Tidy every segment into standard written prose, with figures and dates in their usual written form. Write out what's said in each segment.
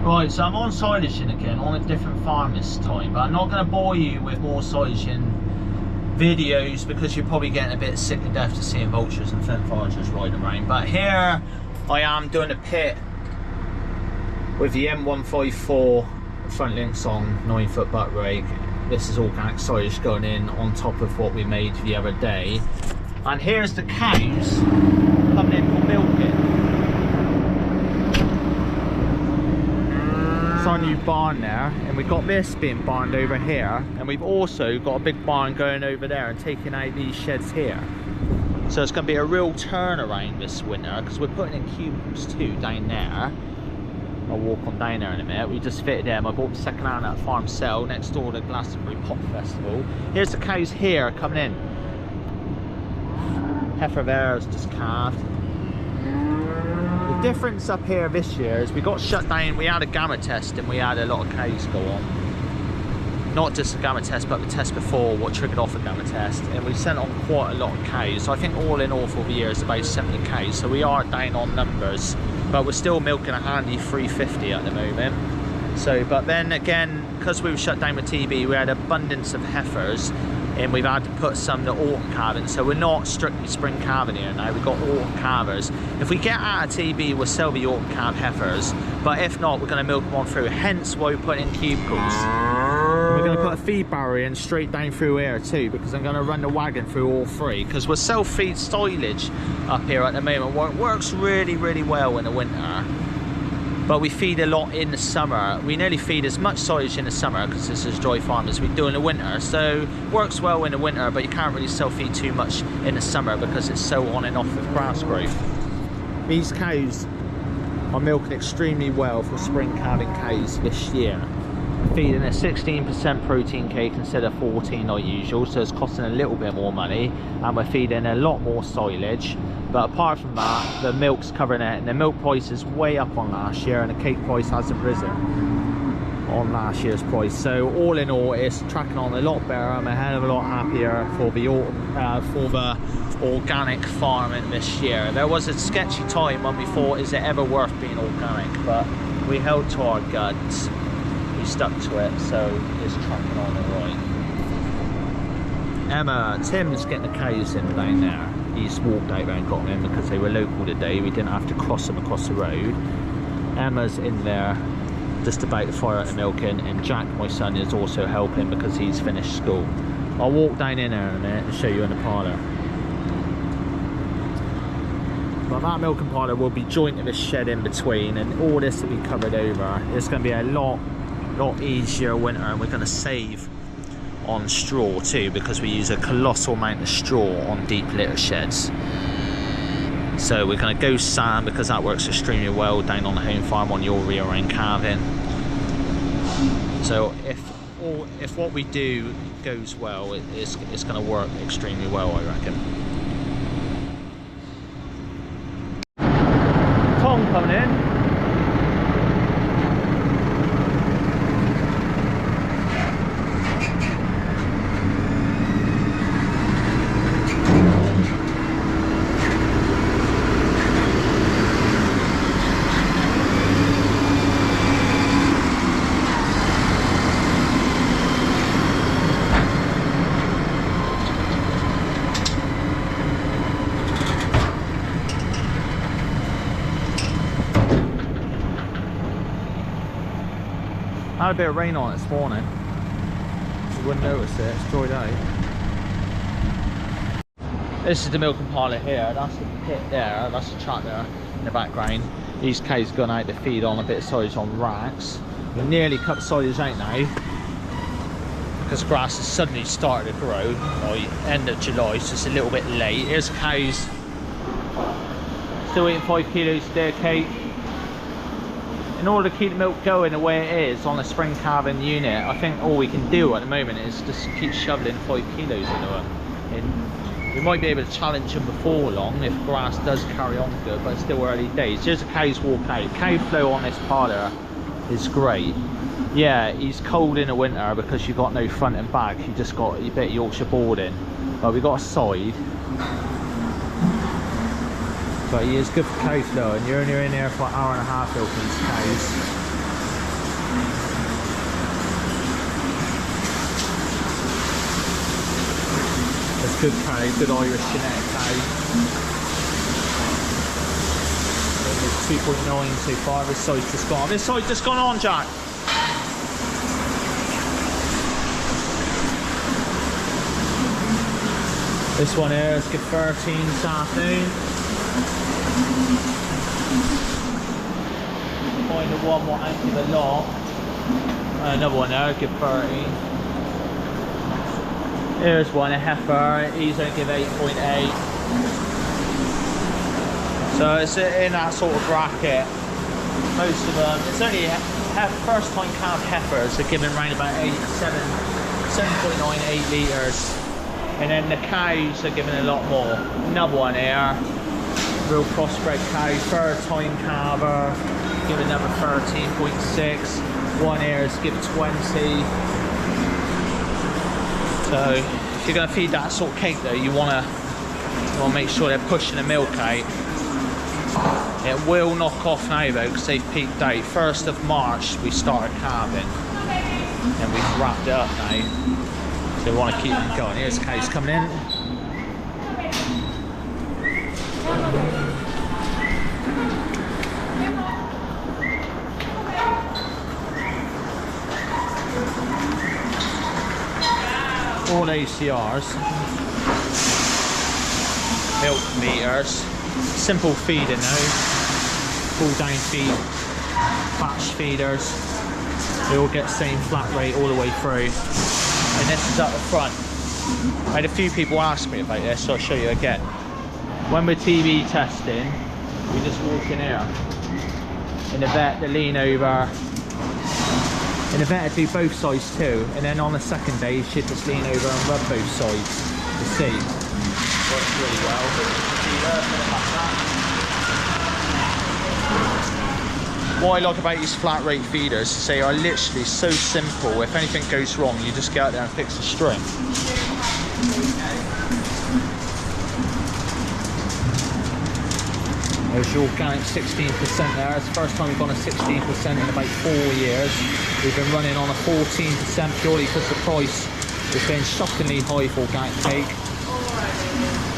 Right, so I'm on silaging again, on a different farm this time, but I'm not going to bore you with more silaging videos because you're probably getting a bit sick of death to seeing vultures and fen foragers riding around. But here I am doing a pit with the M154 front links on 9-foot butt rig. This is organic silage going in on top of what we made the other day. And here's the cows coming in for milking. It's our new barn there, and we've got this being barned over here, and we've also got a big barn going over there and taking out these sheds here. So it's going to be a real turnaround this winter because we're putting in cubicles too down there. I'll walk on down there in a minute. We just fitted them. I bought them second hand at Farm Sale next door to Glastonbury Pop Festival. Here's the cows here coming in. Heifer there is just calved. The difference up here this year is we got shut down. We had a gamma test and we had a lot of cows go on. Not just the gamma test, but the test before what triggered off the gamma test, and we sent on quite a lot of cows. So I think all in all for the year is about 70 cows. So we are down on numbers, but we're still milking a handy 350 at the moment. So, but then again, because we were shut down with TB, we had abundance of heifers, and we've had to put some to autumn calving. So we're not strictly spring calving here now, we've got autumn calvers. If we get out of TB, we'll sell the autumn calf heifers, but if not, we're going to milk them on through, hence why we put in cubicles. We're going to put a feed barrier in straight down through here too, because I'm going to run the wagon through all three, because we're self-feed silage up here at the moment. It works really, really well in the winter. But we feed a lot in the summer. We nearly feed as much silage in the summer because this is dry farm as we do in the winter. So works well in the winter, but you can't really self-feed too much in the summer because it's so on and off with grass growth. These cows are milking extremely well for spring calving cows this year. Feeding a 16% protein cake instead of 14 like usual, so it's costing a little bit more money, and we're feeding a lot more silage. But apart from that, the milk's covering it, and the milk price is way up on last year, and the cake price hasn't risen on last year's price. So all in all, it's tracking on a lot better. I'm a hell of a lot happier for the organic farming this year. There was a sketchy time when we thought, is it ever worth being organic? But we held to our guts. We stuck to it, so it's tracking on all right. Tim's getting the cows in down there. He's walked out there and got them in because they were local today. We didn't have to cross them across the road. Emma's in there just about to fire out the milking, and Jack, my son, is also helping because he's finished school. I'll walk down in there in a minute and show you in the parlour. But that milking parlour will be joined to this shed in between, and all this will be covered over. It's going to be a lot easier winter, and we're going to save on straw too because we use a colossal amount of straw on deep litter sheds. So we're going to go sand because that works extremely well down on the home farm on your rear end calving. So if what we do goes well, it's going to work extremely well, I reckon. Tom coming in. Had a bit of rain on it this morning. You wouldn't notice it, it's dried out. This is the milking parlour here, that's the pit there, that's the track there in the background. These cows gone out to feed on a bit of silage on racks. We nearly cut the silage out now because grass has suddenly started to grow by end of July, so it's a little bit late. Here's the cows. Still eating 5 kilos a day, Kate. In order to keep the milk going the way it is on a spring calving unit, I think all we can do at the moment is just keep shoveling 5 kilos into them. And we might be able to challenge them before long if grass does carry on good, but it's still early days. Here's a cow's walk out. Cow flow on this parlour is great. Yeah, he's cold in the winter because you've got no front and back. You just got a bit of Yorkshire boarding, but we've got a side. But he is good for cow flow, and you're only in there for an hour and a half milking these cows. Good cow, good Irish genetic cow. 2.9 so far. This side's just gone. This side's just gone on, Jack. This one here is good 13 this afternoon. Find the one what ain't give a lot. Another one there, good 13. Here's one, a heifer. He's only give 8.8. So it's in that sort of bracket. Most of them, it's only first time calf heifers are giving around about 7.9, 8 litres. And then the cows are giving a lot more. Another one here, real crossbred cow, third time calver, give another 13.6. One here is give 20. So if you're going to feed that sort of cake though, you want to make sure they're pushing the milk out. It will knock off now though, because they've peaked out. 1st of March we started calving and we've wrapped it up now. So we want to keep them going. Here's cows coming in. All ACRs. Milk meters. Simple feeding now. Pull down feed. Batch feeders. They all get the same flat rate all the way through. And this is up the front. I had a few people ask me about this, so I'll show you again. When we're TV testing, we just walk in here. In the vet, they lean over. In the vet, I do both sides too. And then on the second day, you should just lean over and rub both sides to see. Works really well. What I like about these flat rate feeders is they are literally so simple. If anything goes wrong, you just get out there and fix the string. There's your organic 16% there. It's the first time we've gone a 16% in about 4 years. We've been running on a 14% purely because the price has been shockingly high for organic cake.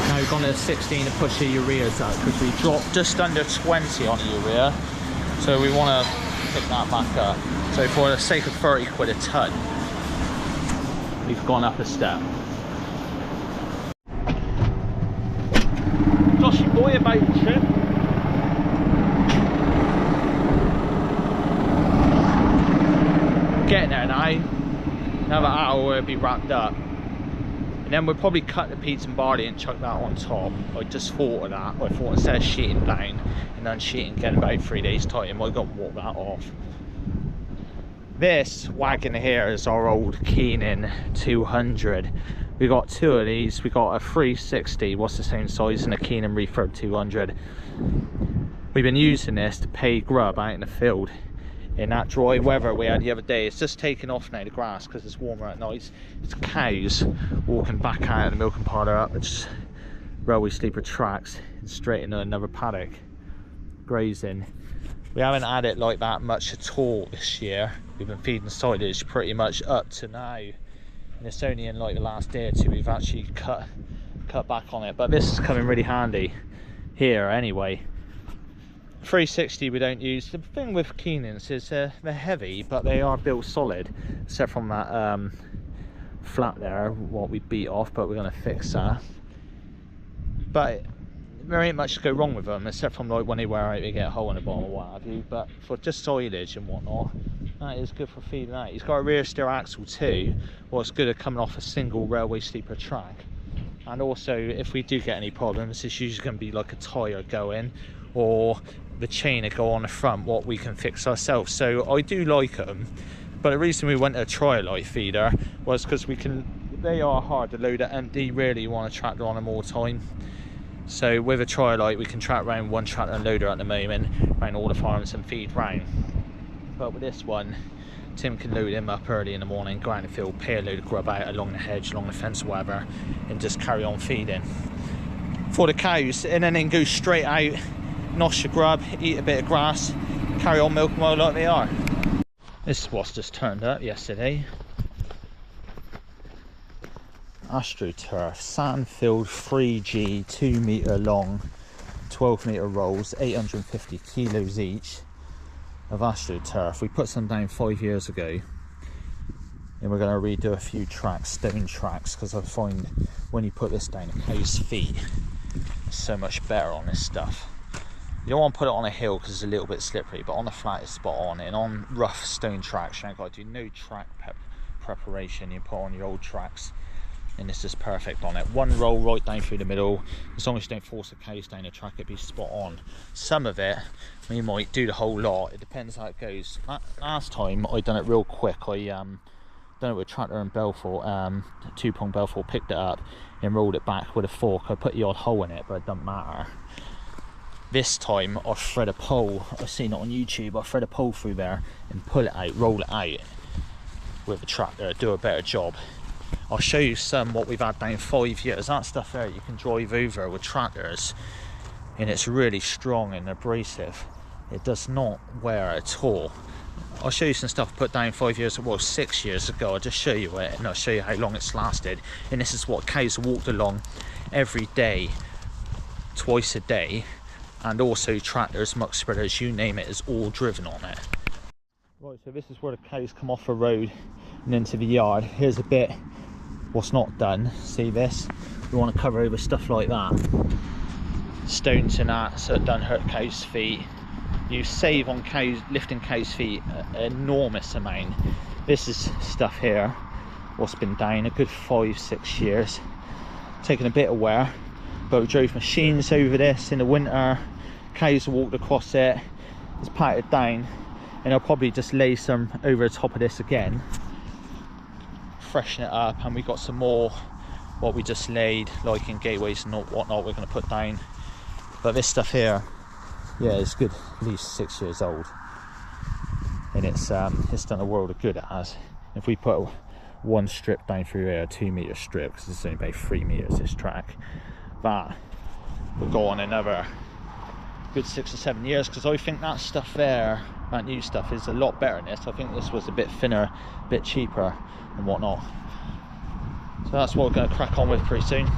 Now we've gone to 16 to push the ureas out because we dropped just under 20 on the urea. So we want to pick that back up. So for the sake of 30 quid a tonne, we've gone up a step. Joshy boy, about the trip. Getting there now. Another hour will be wrapped up. And then we'll probably cut the peas and barley and chuck that on top. I just thought of that. I thought instead of sheeting down and then sheeting again about 3 days time, I got to walk that off. This wagon here is our old Keenan 200. We got two of these. We got a 360, what's the same size, and a Keenan refurb 200. We've been using this to pay grub out in the field. In that dry weather we had the other day. It's just taking off now, the grass, because it's warmer at night. It's cows walking back out of the milking parlour up which railway sleeper tracks and straight into another paddock grazing. We haven't had it like that much at all this year. We've been feeding silage pretty much up to now, and it's only in like the last day or two we've actually cut back on it. But this is coming really handy here anyway. 360 we don't use. The thing with Keenans is they're heavy, but they are built solid, except from that flat there, what we beat off, but we're going to fix that. But there ain't much to go wrong with them, except from like when they wear out, they get a hole in the bottom or what have you. But for just silage and whatnot, that is good for feeding out. He's got a rear steer axle too, what's good at coming off a single railway sleeper track. And also, if we do get any problems, it's usually going to be like a tyre going, or the chain to go on the front, what we can fix ourselves. So I do like them, but the reason we went to a Triolite feeder was because they are hard to load at empty. Really, you want a tractor on them all the time. So with a Triolite we can track around one tractor and loader at the moment around all the farms and feed round. But with this one, Tim can load him up early in the morning, go out in the field, pay a load of grub out along the hedge, along the fence, whatever, and just carry on feeding for the cows, and then go straight out, nosh the grub, eat a bit of grass, carry on milking them like they are. This is what's just turned up yesterday. AstroTurf, sand-filled 3G, 2 metre long, 12 metre rolls, 850 kilos each of AstroTurf. We put some down 5 years ago, and we're going to redo a few tracks, stone tracks, because I find when you put this down a cow's feet, it's so much better on this stuff. You don't want to put it on a hill because it's a little bit slippery, but on the flat it's spot on. And on rough stone tracks, you ain't got to do no track preparation. You put on your old tracks, and this is perfect on it. One roll right down through the middle. As long as you don't force the cows down the track, it'd be spot on. Some of it, we might do the whole lot. It depends how it goes. Last time I done it real quick. I done it with a tractor and Belfort, 2-prong Belfort, picked it up and rolled it back with a fork. I put the odd hole in it, but it doesn't matter. This time I thread a pole, I've seen it on YouTube, I thread a pole through there and pull it out, roll it out with a tractor, do a better job. I'll show you some what we've had down 5 years. That stuff there you can drive over with tractors, and it's really strong and abrasive. It does not wear at all. I'll show you some stuff put down 5 years, well 6 years ago. I'll just show you it and I'll show you how long it's lasted. And this is what cows walked along every day, twice a day. And also tractors, muck spreaders, you name it, is all driven on it. Right, so this is where the cows come off the road and into the yard. Here's a bit what's not done. See this? We want to cover over stuff like that. Stones and that, so it doesn't hurt cows' feet. You save on cows, lifting cows' feet an enormous amount. This is stuff here, what's been down a good 5-6 years. Taking a bit of wear, but we drove machines over this in the winter. Cows walked across it, it's patted down, and I'll probably just lay some over the top of this again, freshen it up. And we got some more what we just laid, like in gateways and whatnot, we're going to put down. But this stuff here, yeah, it's good, at least 6 years old, and it's done a world of good, it has. If we put one strip down through here, a 2 metre strip, because it's only about 3 metres this track, that will go on another good 6 or 7 years, because I think that stuff there, that new stuff, is a lot better than this. I think this was a bit thinner, a bit cheaper and whatnot. So that's what we're going to crack on with pretty soon.